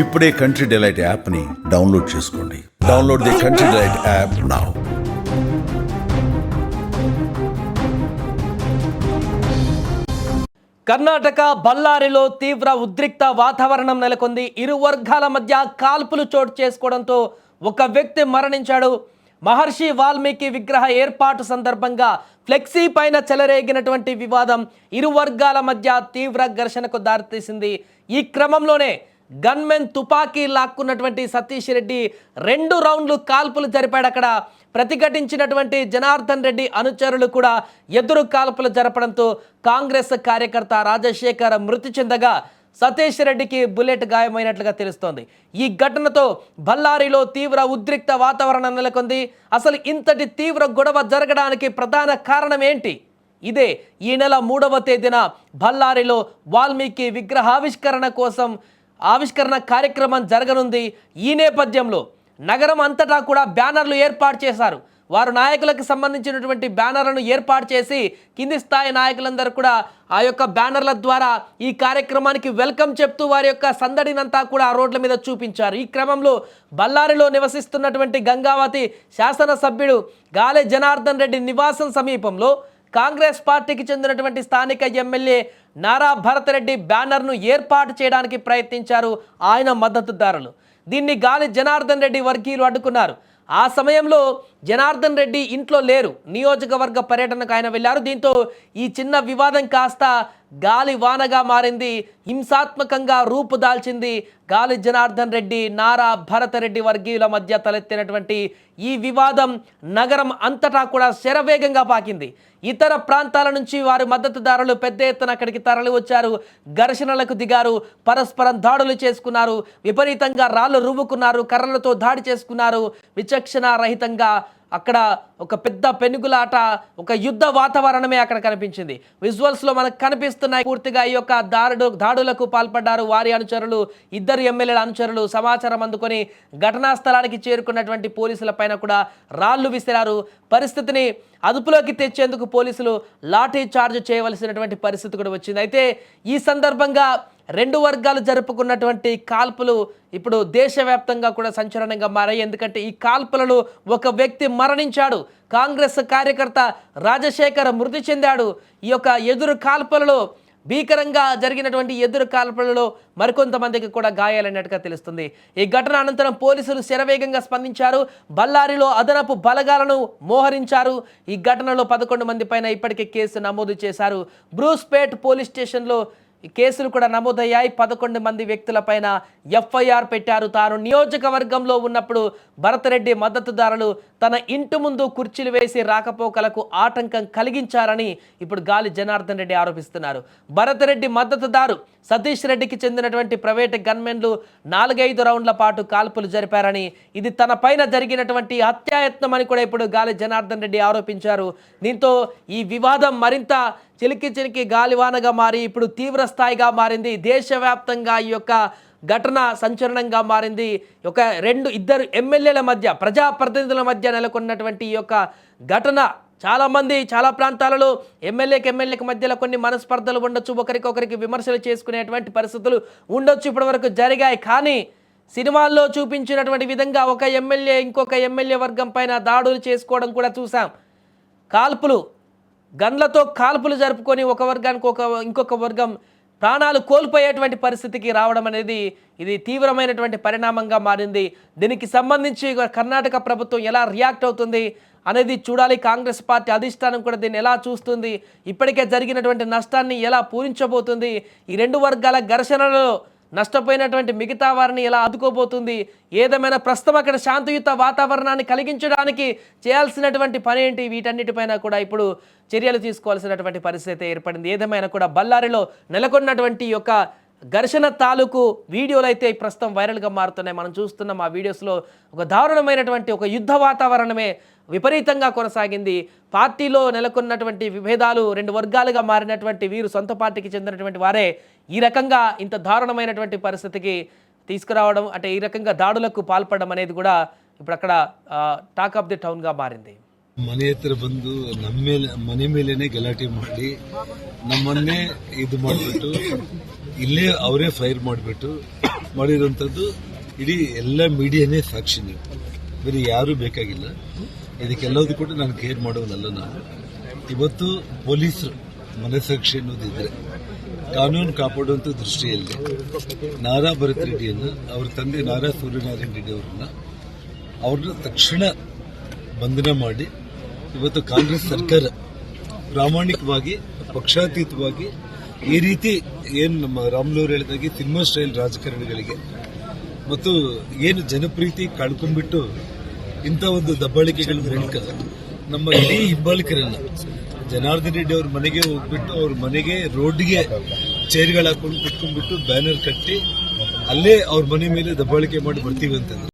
ఇప్పుడే Country Delight యాప్ని download చేసుకోండి. Download the Country Delight app now. Karnataka బళ్ళారిలో తీవ్ర ఉద్రిక్త వాతావరణం నెలకొంది. ఇరు వర్గాల మధ్య కాల్పులు చోటు చేసుకోవడంతో ఒక వ్యక్తి మరణించాడు. మహర్షి వాల్మీకి విగ్రహ ఏర్పాటు సందర్భంగా ఫ్లెక్సీ పైన చెలరేగినటువంటి వివాదం ఇరు వర్గాల మధ్య తీవ్ర ఘర్షణకు దారితీసింది. ఈ క్రమంలోనే గన్మెన్ తుపాకీ లాక్కున్నటువంటి సతీష్ రెడ్డి 2 రౌండ్లు కాల్పులు జరిపాడు. అక్కడ ప్రతిఘటించినటువంటి జనార్దన్ రెడ్డి అనుచరులు కూడా ఎదురు కాల్పులు జరపడంతో కాంగ్రెస్ కార్యకర్త రాజశేఖర్ మృతి చెందగా సతీష్ రెడ్డికి బుల్లెట్ గాయమైనట్లుగా తెలుస్తోంది. ఈ ఘటనతో బళ్ళారిలో తీవ్ర ఉద్రిక్త వాతావరణం నెలకొంది. అసలు ఇంతటి తీవ్ర గొడవ జరగడానికి ప్రధాన కారణం ఏంటి? ఇదే ఈ నెల 3వ తేదీన బళ్ళారిలో వాల్మీకి విగ్రహావిష్కరణ కోసం ఆవిష్కరణ కార్యక్రమం జరగనుంది. ఈ నేపథ్యంలో నగరం అంతటా కూడా బ్యానర్లు ఏర్పాటు చేశారు. వారు నాయకులకు సంబంధించినటువంటి బ్యానర్లను ఏర్పాటు చేసి కింది స్థాయి నాయకులందరూ కూడా ఆ యొక్క బ్యానర్ల ద్వారా ఈ కార్యక్రమానికి వెల్కమ్ చెప్తూ వారి యొక్క సందడినంతా కూడా ఆ రోడ్ల మీద చూపించారు. ఈ క్రమంలో బళ్ళారిలో నివసిస్తున్నటువంటి గంగావతి శాసనసభ్యుడు గాలే జనార్దన్ రెడ్డి నివాసం సమీపంలో కాంగ్రెస్ పార్టీకి చెందినటువంటి స్థానిక ఎమ్మెల్యే నారా భరతరెడ్డి బ్యానర్ను ఏర్పాటు చేయడానికి ప్రయత్నించారు ఆయన మద్దతుదారులు. దీన్ని గాలి జనార్దన్ రెడ్డి వర్గీయులు అడ్డుకున్నారు. ఆ సమయంలో జనార్దన్ రెడ్డి ఇంట్లో లేరు, నియోజకవర్గ పర్యటనకు ఆయన వెళ్ళారు. దీంతో ఈ చిన్న వివాదం కాస్త గాలి వానగా మారింది, హింసాత్మకంగా రూపుదాల్చింది. గాలి జనార్దన్ రెడ్డి నారా భరతరెడ్డి వర్గీయుల మధ్య తలెత్తినటువంటి ఈ వివాదం నగరం అంతటా కూడా శరవేగంగా పాకింది. ఇతర ప్రాంతాల నుంచి వారి మద్దతుదారులు పెద్ద ఎత్తున అక్కడికి తరలి వచ్చారు, ఘర్షణలకు దిగారు, పరస్పరం దాడులు చేసుకున్నారు, విపరీతంగా రాళ్లు రువ్వుకున్నారు, కర్రలతో దాడి చేసుకున్నారు. విచక్షణ రహితంగా అక్కడ ఒక పెద్ద పెనుగులాట, ఒక యుద్ధ వాతావరణమే అక్కడ కనిపించింది. విజువల్స్లో మనకు కనిపిస్తున్నాయి. పూర్తిగా ఈ యొక్క దాడులకు పాల్పడ్డారు వారి అనుచరులు. 2 ఎమ్మెల్యేల అనుచరులు సమాచారం అందుకొని ఘటనా స్థలానికి చేరుకున్నటువంటి పోలీసుల పైన కూడా రాళ్లు విసిరారు. పరిస్థితిని అదుపులోకి తెచ్చేందుకు పోలీసులు లాఠీ చార్జ్ చేయవలసినటువంటి పరిస్థితి కూడా వచ్చింది. అయితే ఈ సందర్భంగా 2 వర్గాలు జరుపుకున్నటువంటి కాల్పులు ఇప్పుడు దేశవ్యాప్తంగా కూడా సంచలనంగా మారాయి. ఎందుకంటే ఈ కాల్పులలో ఒక వ్యక్తి మరణించాడు. కాంగ్రెస్ కార్యకర్త రాజశేఖర్ మృతి చెందాడు. ఈ యొక్క ఎదురు కాల్పులలో భీకరంగా జరిగినటువంటి ఎదురు కాల్పులలో మరికొంతమందికి కూడా గాయాలైనట్టుగా తెలుస్తుంది. ఈ ఘటన అనంతరం పోలీసులు శరవేగంగా స్పందించారు. బళ్ళారిలో అదనపు బలగాలను మోహరించారు. ఈ ఘటనలో 11 మంది పైన ఇప్పటికే కేసు నమోదు చేశారు. బ్రూస్పేట్ పోలీస్ స్టేషన్లో కేసులు కూడా నమోదయ్యాయి. 11 మంది వ్యక్తులపైన ఎఫ్ఐఆర్ పెట్టారు. తాను నియోజకవర్గంలో ఉన్నప్పుడు భరతరెడ్డి మద్దతుదారులు తన ఇంటి ముందు కుర్చీలు వేసి రాకపోకలకు ఆటంకం కలిగించారని ఇప్పుడు గాలి జనార్దన్ రెడ్డి ఆరోపిస్తున్నారు. భరతరెడ్డి మద్దతుదారు సతీష్ రెడ్డికి చెందినటువంటి ప్రైవేట్ గన్మెన్లు 4-5 రౌండ్ల పాటు కాల్పులు జరిపారని, ఇది తన పైన జరిగినటువంటి హత్యాయత్నం అని కూడా ఇప్పుడు గాలి జనార్దన్ రెడ్డి ఆరోపించారు. దీంతో ఈ వివాదం మరింత చిలికి గాలివానగా మారి ఇప్పుడు తీవ్ర స్థాయిగా మారింది. దేశవ్యాప్తంగా ఈ యొక్క ఘటన సంచలనంగా మారింది. ఒక 2 ఎమ్మెల్యేల మధ్య, ప్రజాప్రతినిధుల మధ్య నెలకొన్నటువంటి ఈ యొక్క ఘటన చాలామంది చాలా ప్రాంతాలలో ఎమ్మెల్యేకి మధ్యలో కొన్ని మనస్పర్ధలు ఉండొచ్చు, ఒకరికొకరికి విమర్శలు చేసుకునేటువంటి పరిస్థితులు ఉండొచ్చు, ఇప్పటివరకు జరిగాయి. కానీ సినిమాల్లో చూపించినటువంటి విధంగా ఒక ఎమ్మెల్యే ఇంకొక ఎమ్మెల్యే వర్గం పైన దాడులు చేసుకోవడం కూడా చూసాం. గన్లతో కాల్పులు జరుపుకొని ఒక వర్గానికి ఇంకొక వర్గం ప్రాణాలు కోల్పోయేటువంటి పరిస్థితికి రావడం అనేది ఇది తీవ్రమైనటువంటి పరిణామంగా మారింది. దీనికి సంబంధించి కర్ణాటక ప్రభుత్వం ఎలా రియాక్ట్ అవుతుంది అనేది చూడాలి. కాంగ్రెస్ పార్టీ అధిష్టానం కూడా దీన్ని ఎలా చూస్తుంది, ఇప్పటికే జరిగినటువంటి నష్టాన్ని ఎలా పూరించబోతుంది, ఈ 2 వర్గాల ఘర్షణలో నష్టపోయినటువంటి మిగతా వారిని ఎలా ఆదుకోబోతుంది, ఏదేమైనా ప్రస్తుతం అక్కడ శాంతియుత వాతావరణాన్ని కలిగించడానికి చేయాల్సినటువంటి పని ఏంటి, వీటన్నిటిపైన కూడా ఇప్పుడు చర్యలు తీసుకోవాల్సినటువంటి పరిస్థితి ఏర్పడింది. ఏదేమైనా కూడా బళ్ళారిలో నెలకొన్నటువంటి యొక్క ఘర్షణ తాలూకు వీడియోలు అయితే ప్రస్తుతం వైరల్గా మారుతున్నాయి. మనం చూస్తున్నాం ఆ వీడియోస్లో ఒక దారుణమైనటువంటి ఒక యుద్ధ వాతావరణమే విపరీతంగా కొనసాగింది. పార్టీలో నెలకొన్నటువంటి విభేదాలు 2 వర్గాలుగా మారినటువంటి వీరు సొంత పార్టీకి చెందినటువంటి వారే ఈ రకంగా ఇంత దారుణమైనటువంటి పరిస్థితికి తీసుకురావడం, అంటే ఈ రకంగా దాడులకు పాల్పడడం అనేది కూడా ఇప్పుడు అక్కడ టాక్ ఆఫ్ ది టౌన్గా మారింది. ಮನೆ ಹತ್ರ ಬಂದು ಮನೆ ಮೇಲೇನೆ ಗಲಾಟೆ ಮಾಡಿ ನಮ್ಮನ್ನೇ ಇದು ಮಾಡಿಬಿಟ್ಟು ಇಲ್ಲೇ ಅವರೇ ಫೈರ್ ಮಾಡಿರುವಂಥದ್ದು ಇಡೀ ಎಲ್ಲ ಮೀಡಿಯಾನೇ ಸಾಕ್ಷಿ. ನೀವು ಬೇರೆ ಯಾರೂ ಬೇಕಾಗಿಲ್ಲ. ಇದಕ್ಕೆಲ್ಲದೂ ಕೂಡ ನಾನು ಕೇರ್ ಮಾಡೋನಲ್ಲ. ನಾನು ಇವತ್ತು ಪೊಲೀಸರು ಮನಸ್ಸಾಕ್ಷಿ ಅನ್ನೋದಿದ್ರೆ ಕಾನೂನು ಕಾಪಾಡುವಂಥ ದೃಷ್ಟಿಯಲ್ಲಿ ನಾರಾ ಭರತ್ ರೆಡ್ಡಿಯನ್ನು, ಅವ್ರ ತಂದೆ ನಾರಾ ಸೂರ್ಯನಾರಾಯಣ ರೆಡ್ಡಿ ಅವ್ರನ್ನ ತಕ್ಷಣ ಬಂಧನ ಮಾಡಿ ಇವತ್ತು ಕಾಂಗ್ರೆಸ್ ಸರ್ಕಾರ ಪ್ರಾಮಾಣಿಕವಾಗಿ ಪಕ್ಷಾತೀತವಾಗಿ ಈ ರೀತಿ ಏನು ನಮ್ಮ ರಾಮುಲು ಹೇಳಿದಾಗೆ ಸಿನಿಮಾ ಸ್ಟೈಲ್ ರಾಜಕಾರಣಿಗಳಿಗೆ ಮತ್ತು ಏನು ಜನಪ್ರೀತಿ ಕಳ್ಕೊಂಡ್ಬಿಟ್ಟು ಇಂಥ ಒಂದು ದಬ್ಬಾಳಿಕೆಗಳ ಮೂಲಕ ನಮ್ಮ ಇಡೀ ಹಿಂಬಾಲಿಕರನ್ನ ಜನಾರ್ದನ್ ರೆಡ್ಡಿ ಅವ್ರ ಮನೆಗೆ ಹೋಗ್ಬಿಟ್ಟು ಅವ್ರ ಮನೆಗೆ ರೋಡ್ಗೆ ಚೇರ್ಗಳು ಹಾಕೊಂಡು ಕುತ್ಕೊಂಡ್ಬಿಟ್ಟು ಬ್ಯಾನರ್ ಕಟ್ಟಿ ಅಲ್ಲೇ ಅವ್ರ ಮನೆ ಮೇಲೆ ದಬ್ಬಾಳಿಕೆ ಮಾಡಿ ಬರ್ತೀವಿ ಅಂತಂದ್ರೆ